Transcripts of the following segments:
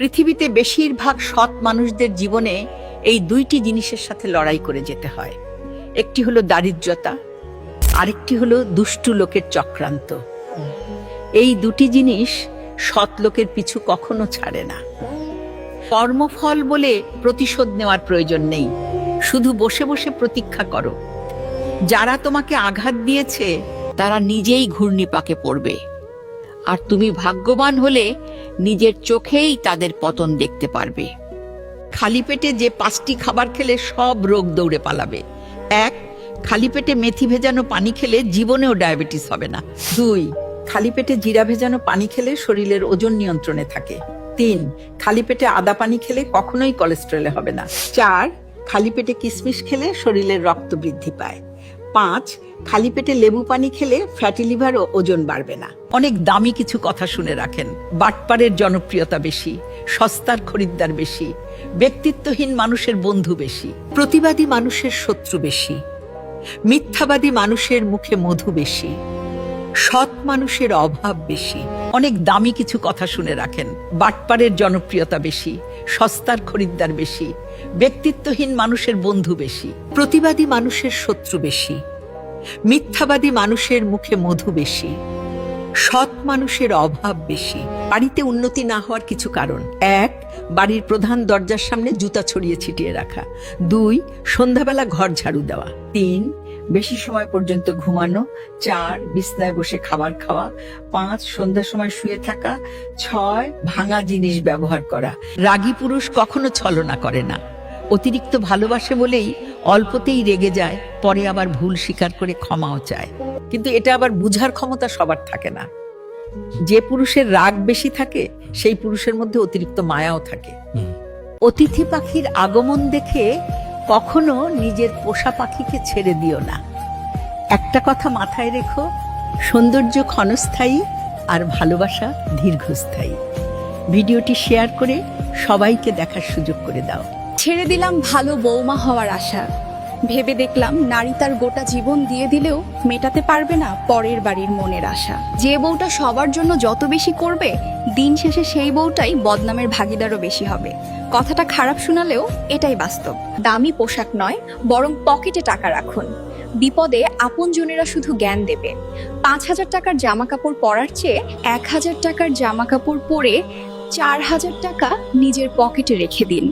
পৃথিবীতে বেশিরভাগ সৎ মানুষদের জীবনে এই দুইটি জিনিসের সাথে লড়াই করে যেতে হয়। একটি হলো দারিদ্রতা, আরেকটি হলো দুষ্টু লোকের চক্রান্ত। এই দুটি জিনিস সৎ লোকের পিছু কখনো ছাড়ে না। কর্মফল বলে প্রতিশোধ নেওয়ার প্রয়োজন নেই, শুধু বসে বসে প্রতীক্ষা করো। যারা তোমাকে আঘাত দিয়েছে তারা নিজেই ঘূর্ণিপাকে পড়বে, আর তুমি ভাগ্যবান হলে নিজের চোখেই তাদের পতন দেখতে পারবে। খালি পেটে যে 5টি খাবার খেলে সব রোগ দৌড়ে পালাবে। 1, খালি পেটে মেথি ভেজানো পানি খেলে জীবনেও ডায়াবেটিস হবে না। 2, খালি পেটে জিরা ভেজানো পানি খেলে শরীরের ওজন নিয়ন্ত্রণে থাকে। 3, খালি পেটে আদা পানি খেলে কখনোই কোলেস্টেরল হবে না। 4, খালি পেটে কিশমিশ খেলে শরীরের রক্ত বৃদ্ধি পায়। 5, খালি পেটে লেবু পানি খেলে ফ্যাটি লিভার ও ওজন বাড়বে না। অনেক দামি কিছু কথা শুনে রাখেন। বাটপারের জনপ্রিয়তা বেশি, সস্তার খরিদ্দার বেশি, ব্যক্তিত্বহীন মানুষের বন্ধু বেশি, প্রতিবাদী মানুষের শত্রু বেশি, মিথ্যাবাদী মানুষের মুখে মধু বেশি, সৎ মানুষের অভাব বেশি। অনেক দামি কিছু কথা শুনে রাখেন। বাটপারের জনপ্রিয়তা বেশি, সস্তার খরিদ্দার বেশি, ব্যক্তিত্বহীন মানুষের বন্ধু বেশি, প্রতিবাদী মানুষের শত্রু বেশি, মিথ্যাবাদী মানুষের মুখে মধু বেশি, সৎ মানুষের অভাব বেশি। বাড়িতে উন্নতি না হওয়ার কিছু কারণ: 1, বাড়ির প্রধান দরজার সামনে জুতা ছড়িয়ে ছিটিয়ে রাখা। 2, সন্ধ্যাবেলা ঘর ঝাড়ু দেওয়া। 3, বেশি সময় পর্যন্ত ঘুমানো। 4, বিছনায় বসে খাবার খাওয়া। 5, সন্ধ্যার সময় শুয়ে থাকা। 6, ভাঙা জিনিস ব্যবহার করা। রাগী পুরুষ কখনো ছলনা করে না, অতিরিক্ত ভালোবাসে বলেই অল্পতেই রেগে যায়, পরে আবার ভুল স্বীকার করে ক্ষমাও চায়। কিন্তু এটা আবার বুঝার ক্ষমতা সবার থাকে না। যে পুরুষের রাগ বেশি থাকে সেই পুরুষের মধ্যে অতিরিক্ত মায়াও থাকে। অতিথি পাখির আগমন দেখে কখনো নিজের পোষা পাখিকে ছেড়ে দিও না। একটা কথা মাথায় রেখো, সৌন্দর্য ক্ষণস্থায়ী আর ভালোবাসা দীর্ঘস্থায়ী। ভিডিওটি শেয়ার করে সবাইকে দেখার সুযোগ করে দাও। ছেড়ে দিলাম ভালো বৌমা হওয়ার আশা, ভেবে দেখলাম নারী তার গোটা জীবন দিয়ে দিলেও মেটাতে পারবে না পরের বাড়ির মনের আশা। যে বউটা সবার জন্য যত বেশি করবে, দিন শেষে সেই বউটাই বদনামের ভাগিদারও বেশি হবে। কথাটা খারাপ শোনালেও এটাই বাস্তব। দামি পোশাক নয়, বরং পকেটে টাকা রাখুন। বিপদে আপনজনেরা শুধু জ্ঞান দেবে। 5,000 টাকার জামা কাপড় পরার চেয়ে 1,000 টাকার জামা কাপড় পরে 4,000 টাকা নিজের পকেটে রেখে দিন।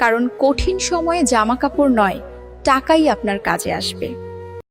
কারণ কঠিন সময়ে জামা কাপড় নয়, টাকাই আপনার কাজে আসবে।